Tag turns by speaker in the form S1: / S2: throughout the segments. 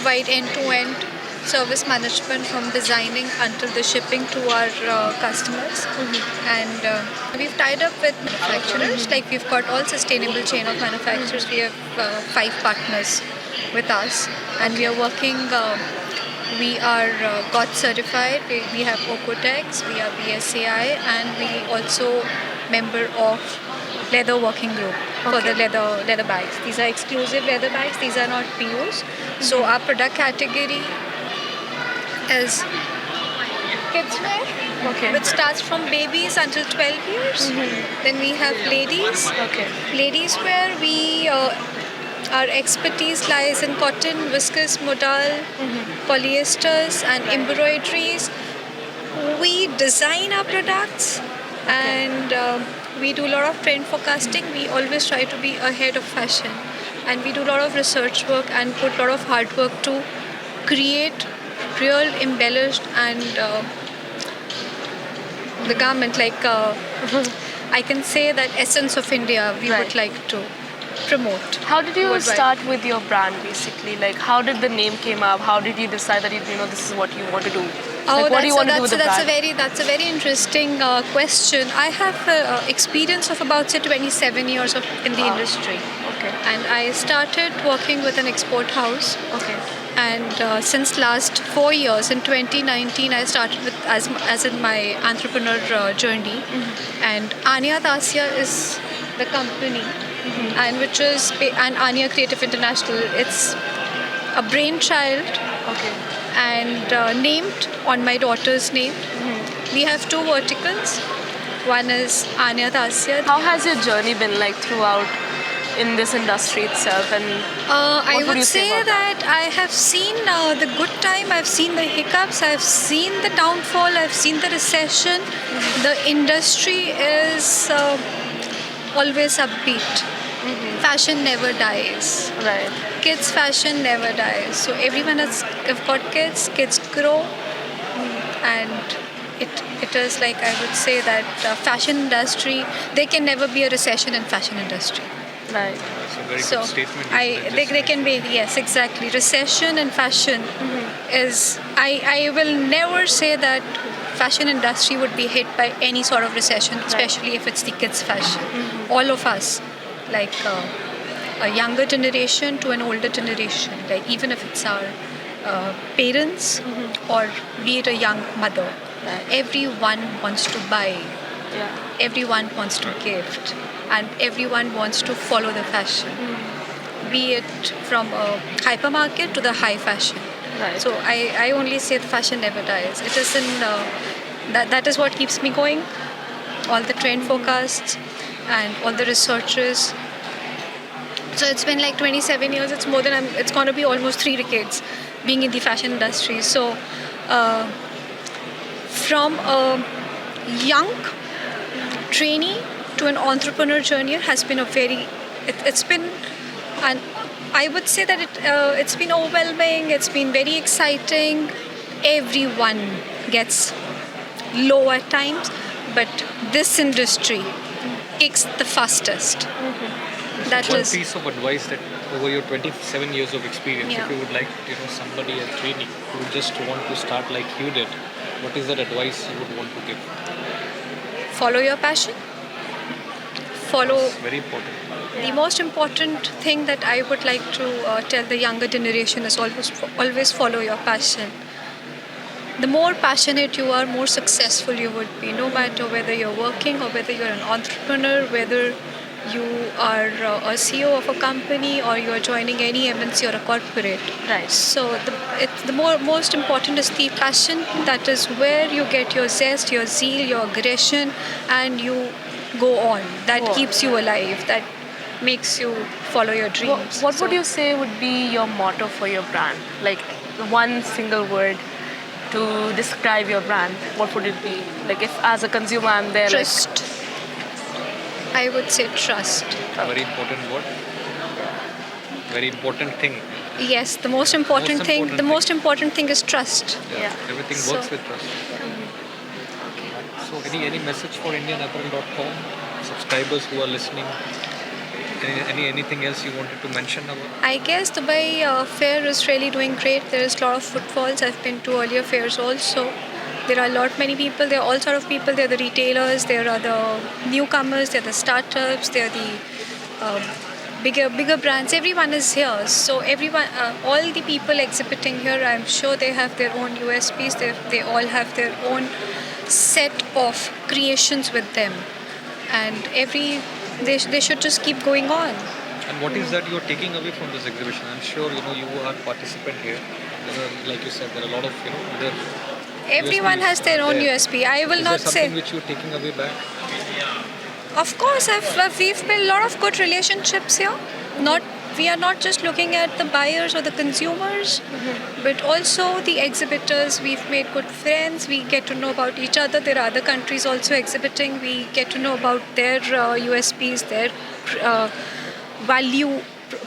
S1: provide end-to-end service management from designing until the shipping to our customers. And we've tied up with manufacturers. Like we've got all sustainable chain of manufacturers. We have 5 partners with us, and we are working. We are GOT certified. We have Ocotex, we are BSAI, and we also member of leather working group for the leather bags. These are exclusive leather bags. These are not POs. So our product category is kids wear, which starts from babies until 12 years. Then we have ladies. Ladies wear, we our expertise lies in cotton, viscose, modal, polyesters, and embroideries. We design our products, and we do a lot of trend forecasting. We always try to be ahead of fashion, and we do a lot of research work and put a lot of hard work to create real embellished and the garment like I can say that essence of India we would like to promote.
S2: How did you
S1: worldwide.
S2: start with your brand basically? Like how did the name came up? How did you decide that this is what you want to do? Like, what do you want to do with the brand?
S1: That's a very interesting question. I have experience of about say 27 years in the industry.
S2: Okay.
S1: And I started working with an export house.
S2: Okay.
S1: And since last 4 years, in 2019, I started with as in my entrepreneur journey. And Anya Tasya is the company, and which is and Anya Creative International. It's a brainchild.
S2: Okay.
S1: And named on my daughter's name. We have 2 verticals. One is Anya Tasya.
S2: How has your journey been like throughout in this industry itself? And
S1: I
S2: would you
S1: would
S2: say
S1: say
S2: about
S1: that I have seen the good time, I've seen the hiccups, I've seen the downfall, I've seen the recession. The industry is always upbeat. Fashion never dies.
S2: right.
S1: Kids fashion never dies. So everyone has have got kids grow, and it is like I would say that fashion industry, there can never be a recession in fashion industry.
S2: Right.
S3: It's a very
S1: So
S3: good statement.
S1: they can be, yes, exactly. Recession and fashion is I will never say that fashion industry would be hit by any sort of recession, especially if it's the kids fashion. All of us, like a younger generation to an older generation, like even if it's our parents or be it a young mother, everyone wants to buy.
S2: Yeah.
S1: Everyone wants to gift, and everyone wants to follow the fashion, be it from a hypermarket to the high fashion.
S2: Right.
S1: So I only say the fashion never dies. It is in that is what keeps me going. All the trend forecasts and all the researchers. So it's been like 27 years. It's more than it's going to be almost 3 decades being in the fashion industry. So from a young trainee to an entrepreneur journey has been a very it's been, and I would say that it's been overwhelming. It's been very exciting. Everyone gets low at times, but this industry kicks the fastest. That
S3: One
S1: is
S3: piece of advice that over your 27 years of experience,
S1: Yeah.
S3: if you would like, somebody, a trainee who just want to start like you did, what is that advice you would want to give?
S1: follow your passion. Follow
S3: It's very important.
S1: the most important thing that I would like to tell the younger generation is always follow your passion. The more passionate you are, more successful you would be, no matter whether you're working or whether you're an entrepreneur, whether you are a CEO of a company or you are joining any MNC or a corporate.
S2: Right.
S1: So most important is the passion. That is where you get your zest, your zeal, your aggression, and you go on. That
S2: Wow.
S1: keeps you alive. That makes you follow your dreams.
S2: What would you say would be your motto for your brand? Like one single word to describe your brand. What would it be? Like if as a consumer I'm there,
S1: Trust. I would say trust.
S3: Very important word. Very important thing.
S1: Yes, the most important thing.
S3: important
S1: The
S3: thing.
S1: most important thing is trust.
S2: Yeah.
S3: Everything
S1: So-
S3: works with trust. So any message for IndianApparel.com subscribers who are listening? Anything else you wanted to mention about?
S1: I guess Dubai fair is really doing great. There is a lot of footfalls. I've been to earlier fairs also. There are a lot many people. There are all sort of people. There are the retailers. There are the newcomers. There are the startups. There are the bigger brands. Everyone is here. So everyone, all the people exhibiting here, I'm sure they have their own USPs. They all have their own set of creations with them, and they should just keep going on.
S3: And what is that you're taking away from this exhibition? I'm sure you are a participant here. There are, like you said, there are a lot of other.
S1: Everyone has their own
S3: there.
S1: USP. I will
S3: Is
S1: not
S3: there something
S1: say.
S3: which you're taking away back?
S1: Of course, we've built a lot of good relationships here. We are not just looking at the buyers or the consumers, but also the exhibitors. We've made good friends. We get to know about each other. There are other countries also exhibiting. We get to know about their USPs, their value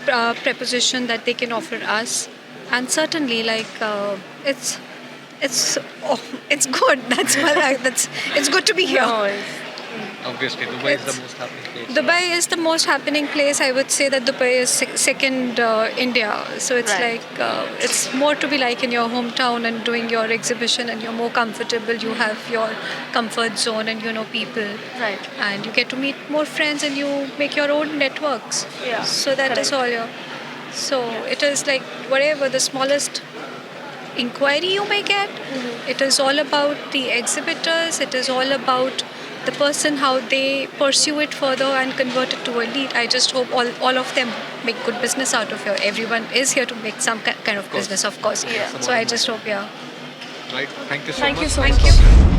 S1: proposition that they can offer us, and certainly, it's good. It's good to be here.
S2: No,
S3: Obviously, Dubai is the most happening place.
S1: Dubai is the most happening place. I would say that Dubai is second India. So it's
S2: Right.
S1: it's more to be like in your hometown and doing your exhibition, and you're more comfortable. You have your comfort zone, and you know people.
S2: Right.
S1: And you get to meet more friends, and you make your own networks.
S2: Yeah,
S1: So that is all. So it is like whatever the smallest inquiry you may get. It is all about the exhibitors. It is all about the person, how they pursue it further and convert it to a lead. I just hope all of them make good business out of here. Everyone is here to make some kind of business, of course.
S2: Yeah.
S1: So I just hope,
S3: Right. Thank you so
S2: Thank
S3: much.
S2: you so
S1: Thank
S2: much.
S1: you.